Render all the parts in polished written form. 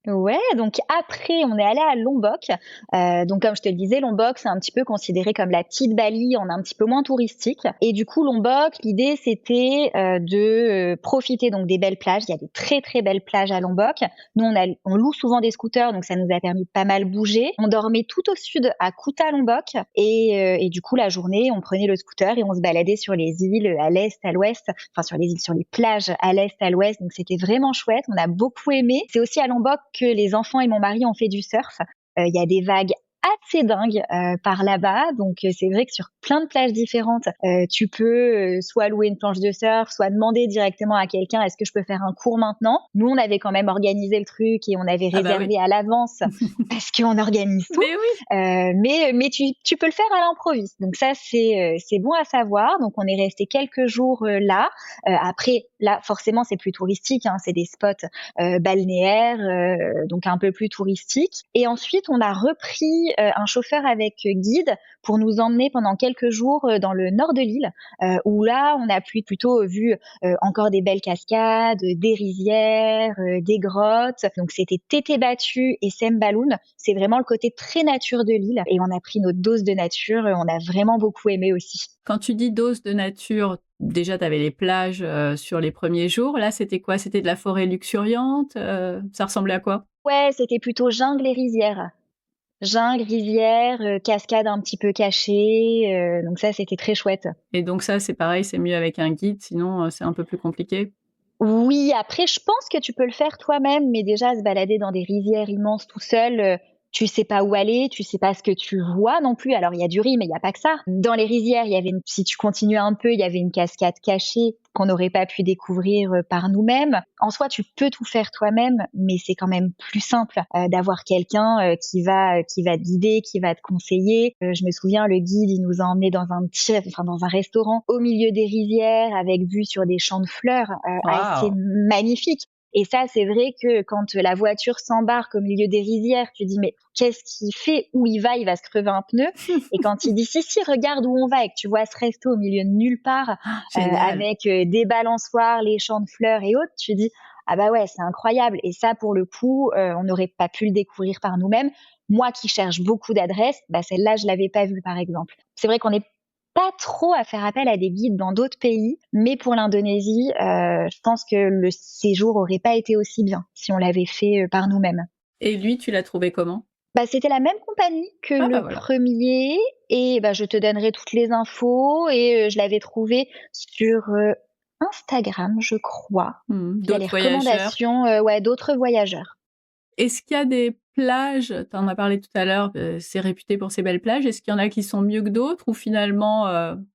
Ouais, donc après, on est allé à Lombok. Donc comme je te le disais, Lombok, c'est un petit peu considéré comme la petite Bali, en un petit peu moins touristique. Et du coup, Lombok, l'idée, c'était de profiter donc des belles plages. Il y a des très très belles plages à Lombok. Nous, on loue souvent des scooters, donc ça nous a permis de pas mal bouger. On dormait tout au sud à Kuta Lombok, et du coup, la journée, on prenait le scooter et on se baladait sur les îles à l'est, à l'ouest, enfin sur les îles, sur les plages à l'est, à l'ouest. Donc c'était vraiment chouette. On a beaucoup aimé. C'est aussi à Lombok que les enfants et mon mari ont fait du surf. Il y a des vagues assez dingues par là-bas. Donc c'est vrai que sur plein de plages différentes, tu peux soit louer une planche de surf, soit demander directement à quelqu'un est-ce que je peux faire un cours maintenant. Nous, on avait quand même organisé le truc et on avait Ah bah oui. réservé à l'avance parce qu'on organise tout. Mais oui. Mais tu peux le faire à l'improviste. Donc ça, c'est bon à savoir. Donc on est resté quelques jours là. Après, là, forcément, c'est plus touristique. Hein, c'est des spots balnéaires, donc un peu plus touristiques. Et ensuite, on a repris un chauffeur avec guide pour nous emmener pendant quelques jours dans le nord de l'île, où là, on a plutôt vu encore des belles cascades, des rizières, des grottes. Donc c'était Tété Batu et Sembaloun. C'est vraiment le côté très nature de l'île. Et on a pris notre dose de nature. On a vraiment beaucoup aimé aussi. Quand tu dis dose de nature, déjà tu avais les plages sur les premiers jours. Là, c'était quoi? C'était de la forêt luxuriante? Ça ressemblait à quoi? Ouais, c'était plutôt jungle et rizière. Jungle, rizière, cascade un petit peu cachée. Donc ça, c'était très chouette. Et donc ça, c'est pareil, c'est mieux avec un guide, sinon c'est un peu plus compliqué? Oui, après, je pense que tu peux le faire toi-même, mais déjà, se balader dans des rizières immenses tout seul, tu sais pas où aller, tu sais pas ce que tu vois non plus. Alors, il y a du riz, mais il y a pas que ça. Dans les rizières, il y avait si tu continues un peu, il y avait une cascade cachée qu'on n'aurait pas pu découvrir par nous-mêmes. En soi, tu peux tout faire toi-même, mais c'est quand même plus simple d'avoir quelqu'un qui va te guider, qui va te conseiller. Je me souviens, le guide, il nous a emmenés dans un restaurant au milieu des rizières avec vue sur des champs de fleurs assez Waouh! magnifiques. Et ça, c'est vrai que quand la voiture s'embarque au milieu des rizières, tu dis mais qu'est-ce qu'il fait? Où il va? Il va se crever un pneu. Et quand il dit si, regarde où on va et que tu vois ce resto au milieu de nulle part Génial. avec des balançoires, les champs de fleurs et autres, tu dis ah bah ouais, c'est incroyable. Et ça, pour le coup, on n'aurait pas pu le découvrir par nous-mêmes. Moi qui cherche beaucoup d'adresses, bah celle-là, je l'avais pas vue par exemple. C'est vrai qu'on n'est pas trop à faire appel à des guides dans d'autres pays, mais pour l'Indonésie, je pense que le séjour aurait pas été aussi bien si on l'avait fait par nous-mêmes. Et lui, tu l'as trouvé comment? Bah, c'était la même compagnie que Ah bah le voilà. premier, et bah, je te donnerai toutes les infos. Et je l'avais trouvé sur Instagram, je crois, via les D'autres voyageurs? recommandations ouais, d'autres voyageurs. Est-ce qu'il y a des plages, tu en as parlé tout à l'heure, c'est réputé pour ses belles plages. Est-ce qu'il y en a qui sont mieux que d'autres ou finalement,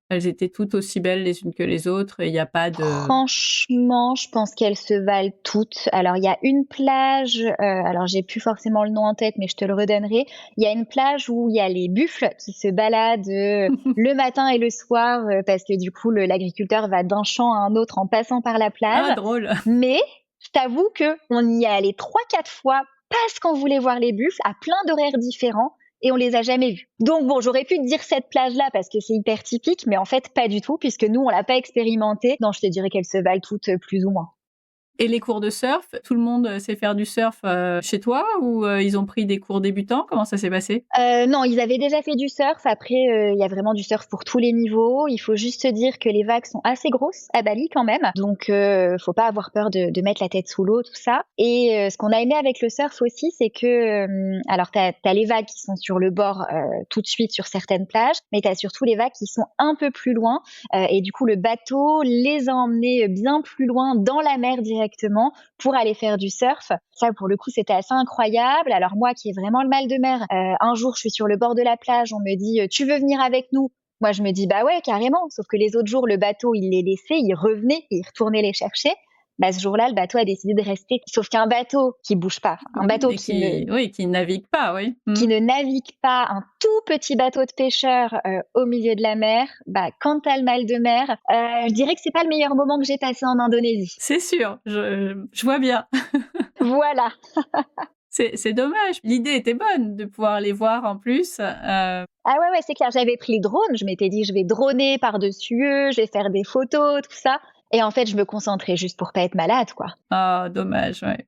elles étaient toutes aussi belles les unes que les autres et il y a pas de Franchement, je pense qu'elles se valent toutes. Alors, il y a une plage, alors j'ai plus forcément le nom en tête, mais je te le redonnerai. Il y a une plage où il y a les buffles qui se baladent le matin et le soir, parce que du coup, l'agriculteur va d'un champ à un autre en passant par la plage. Ah drôle! Mais je t'avoue que on y est allé 3, 4 fois parce qu'on voulait voir les buffles à plein d'horaires différents et on les a jamais vus. Donc bon, j'aurais pu te dire cette plage-là parce que c'est hyper typique, mais en fait pas du tout puisque nous on l'a pas expérimenté. Non, je te dirais qu'elles se valent toutes plus ou moins. Et les cours de surf, tout le monde, sait faire du surf, chez toi ou, ils ont pris des cours débutants? Comment ça s'est passé? Non, ils avaient déjà fait du surf. Après, il y a vraiment du surf pour tous les niveaux. Il faut juste se dire que les vagues sont assez grosses à Bali quand même, donc faut pas avoir peur de mettre la tête sous l'eau, tout ça. Et ce qu'on a aimé avec le surf aussi, c'est que, alors tu as les vagues qui sont sur le bord, tout de suite sur certaines plages, mais tu as surtout les vagues qui sont un peu plus loin, et du coup le bateau les a emmenés bien plus loin dans la mer directement pour aller faire du surf. Ça, pour le coup, c'était assez incroyable. Alors moi, qui ai vraiment le mal de mer, un jour, je suis sur le bord de la plage, on me dit tu veux venir avec nous? Moi, je me dis bah ouais, carrément. Sauf que les autres jours, le bateau, il les laissait, il revenait, et il retournait les chercher. Bah ce jour-là, le bateau a décidé de rester. Sauf qu'un bateau qui bouge pas, un Mmh, bateau et qui ne qui oui, qui navigue pas, oui. Mmh. qui ne navigue pas, un tout petit bateau de pêcheur au milieu de la mer, bah quand t'as le mal de mer, je dirais que c'est pas le meilleur moment que j'ai passé en Indonésie. C'est sûr, je vois bien. Voilà. C'est dommage. L'idée était bonne de pouvoir les voir en plus, Ah ouais, ouais, c'est clair. J'avais pris le drone, je m'étais dit: «Je vais droner par-dessus eux, je vais faire des photos, tout ça», et en fait, je me concentrais juste pour pas être malade, quoi. ah dommage, ouais.